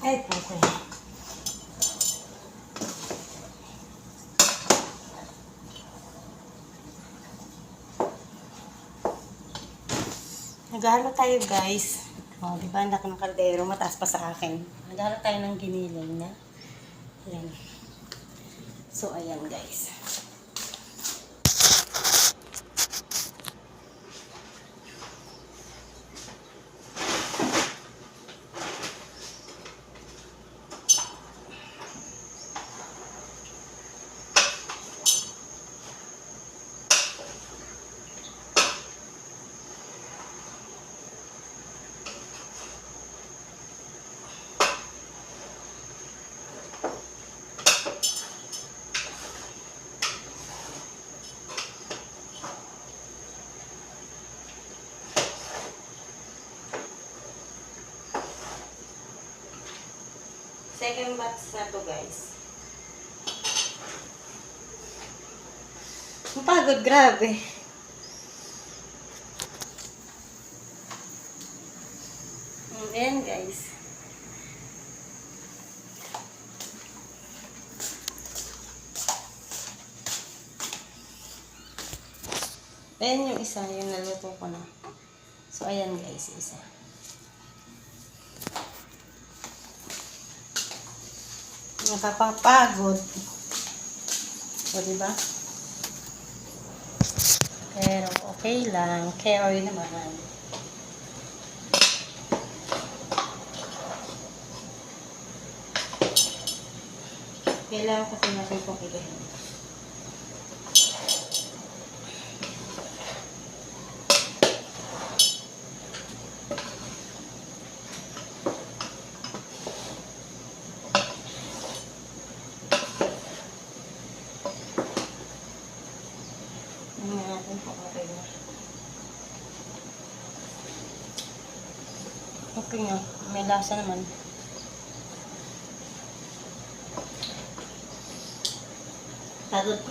Ay, po. Naghalo tayo, guys. O, diba? Ang laki ng kaldero. Mataas pa sa akin. Naghalo tayo ng giniling na. Ayan. So, ayan, guys. Second batch na to, guys. Ang pagod, grabe. Ayan, guys. Ayan yung isa, yung naluto ko na. So, ayan, guys, isa. Nakapapagod. O, diba? Pero, okay lang. Carry naman. Kailangan kasi natin itong igahin. Tingnan natin kung okay na. Okay nga. May lasa naman. Pagod.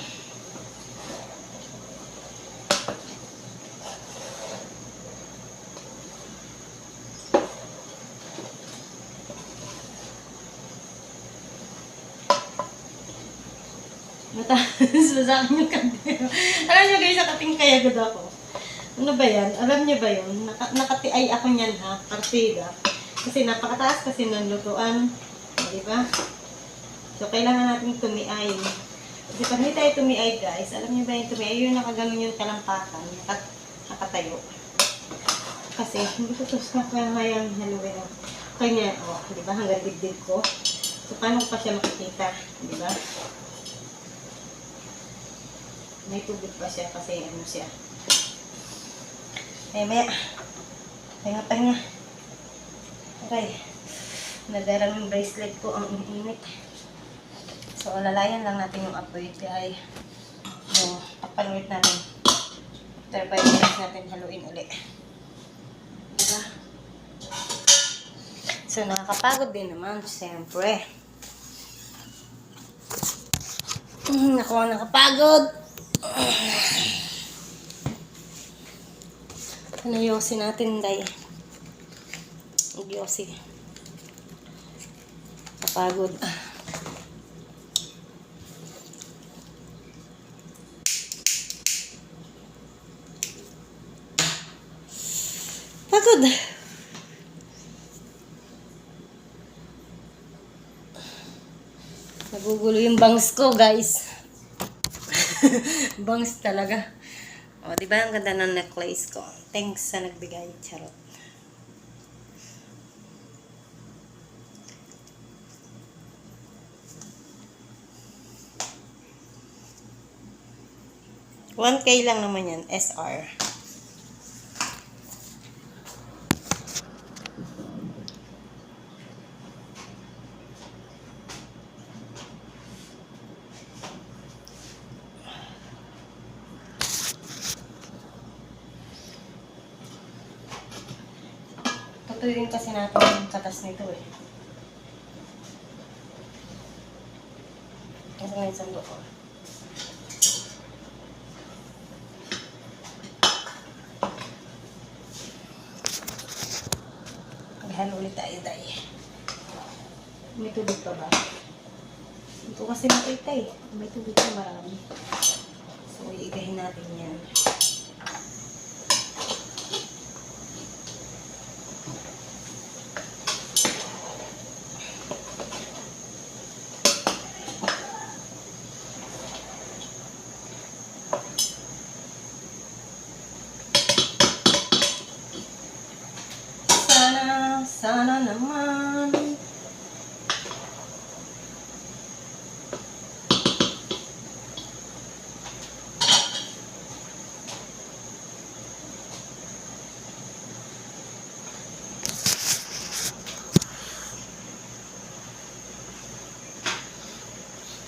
Mataas sa akin yung kandero. Alam niyo guys, nakating kaya agad ako. Ano ba yan? Alam niyo ba yun? Nakatiay ako niyan ha, partida. Kasi napakataas kasi ng lutuan. Diba? So, kailangan natin tumiay. Kasi pag hindi tayo tumiay guys, alam niyo ba yung tumiay? Yung nakaganon yung kalampakan, nakatayo. Kasi, hindi ko ito nakayang haluin. Kanya, diba? Hanggang dibdib ko. So, paano ko pa siya makikita? Diba? May tubig pa siya kasi ano siya. Maya. Pahinga. Okay. Nadarang yung bracelet ko ang init. So, lalayan lang natin yung apoy. Kaya yung papanulit natin. After 5 minutes natin haluin ulit. Diba? So, nakakapagod din naman. Siyempre. Ako ang nakapagod. Yosi natin, day. Yosi. Kapagod. Pagod. Nagugulo yung bangs ko, guys. Bangs talaga. O, diba ang ganda ng necklace ko? Thanks sa nagbigay. Charot. $1K lang naman yan. SR. Tutuyin kasi natin yung katas nito eh. Kasi ngayon sando ko. Maghalo ulit tayo, day. May tubig pa ba? Hindi ko kasi makita eh. May tubig pa marami. So, iigahin natin yan. Sana naman.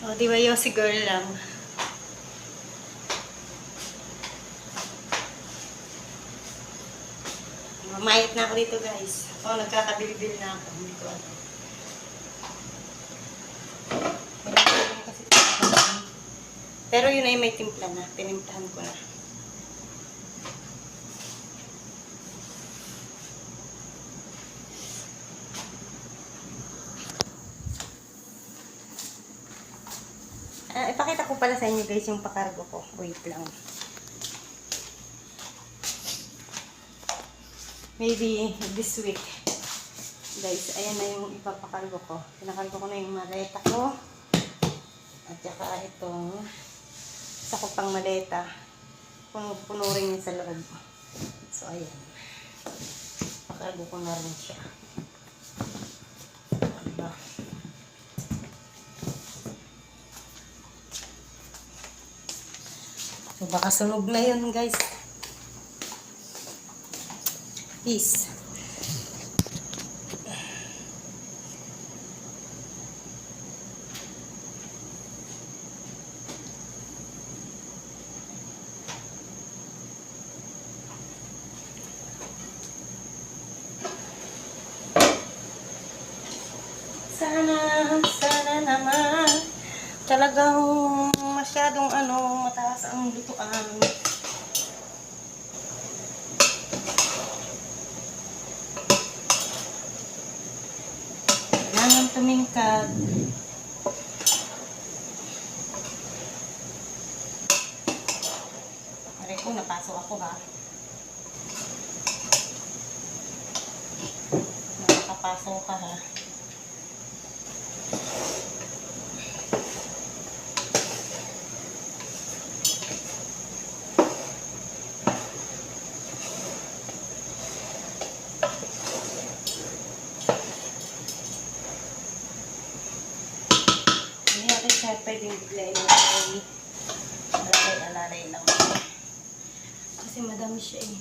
O, di ba Yossi girl lang? Mamayat na ako dito guys. O, nagkakabilbil na ako. Hindi ko alam. Pero yun ay may timpla na. Tinimplahan ko na. Ipakita ko pala sa inyo guys yung pakargo ko. Wait lang. Maybe this week. Guys, ayan na yung ipapakargo ko. Pinakargo ko na yung maleta ko. At saka itong sakop pang maleta. Puno rin yun sa loob. So, ayan. Pakargo ko na rin siya. Diba? So, baka sunog na yun, guys. Peace. Sana naman talagang masyadong mataas ang lutuan. Kailangan tumingkad. Aray ko, napasok ako ha. Nakakapasok ka ha. Siya pwedeng biglayin lang alalay lang kasi madami siya eh.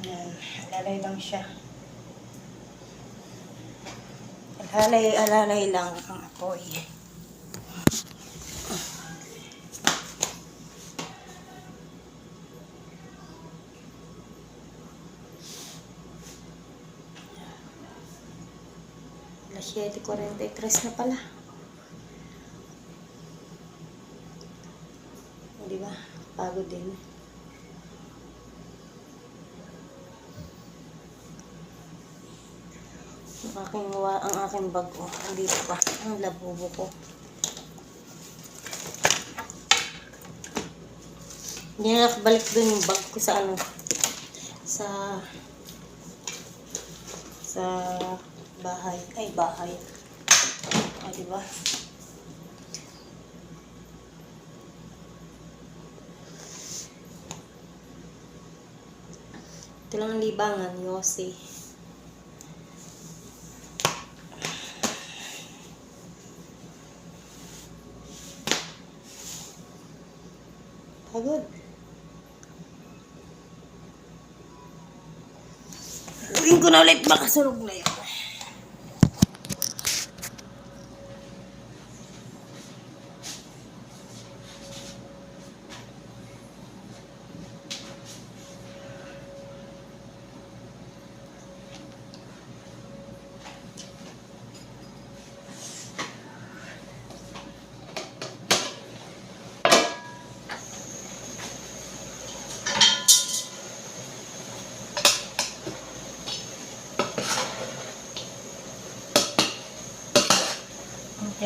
Ayan, alalay lang siya, alalay lang ang apoy. Alas 7:43 na pala. Di ba? Pagod din. Ang aking bag ko. Andito pa. Ang labubo ko. Hindi na nakabalik dun yung bag ko sa sa bahay. Ay, bahay. O, diba? Ito lang ang libangan, Yossi. Pagod. Gawin ko na ulit, baka sunog na yun.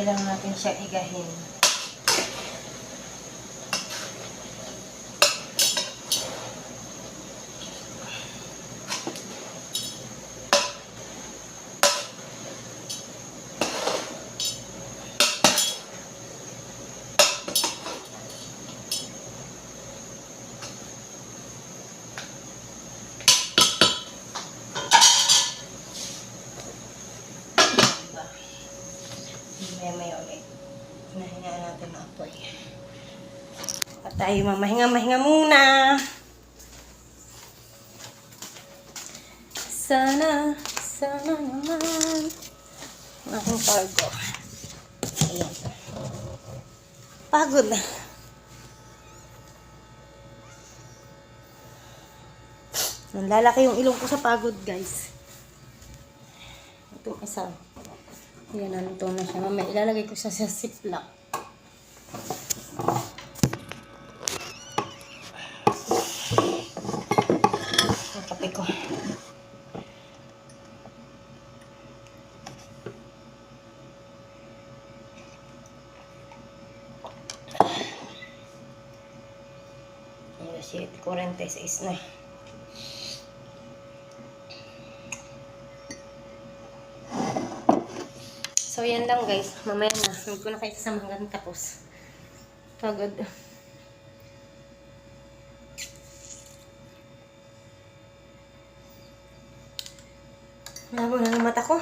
konti lang natin siya igahin. Maya ulit. Nahingaan natin ang apoy. At tayo mamahinga-mahinga muna. Sana naman ang aking cargo. Ayan. Pagod na. Nanlalaki yung ilong ko sa pagod, guys. Itong isa. Ayan, naluto na siya. Mamaya ilalagay ko siya sa ziplock. Ang kape ko. Ayan, 7:46 na. So, yan lang guys. Mamaya na. Huwag ko na kayo kasama hanggang tapos. Pagod. Malabo na ang mata ko.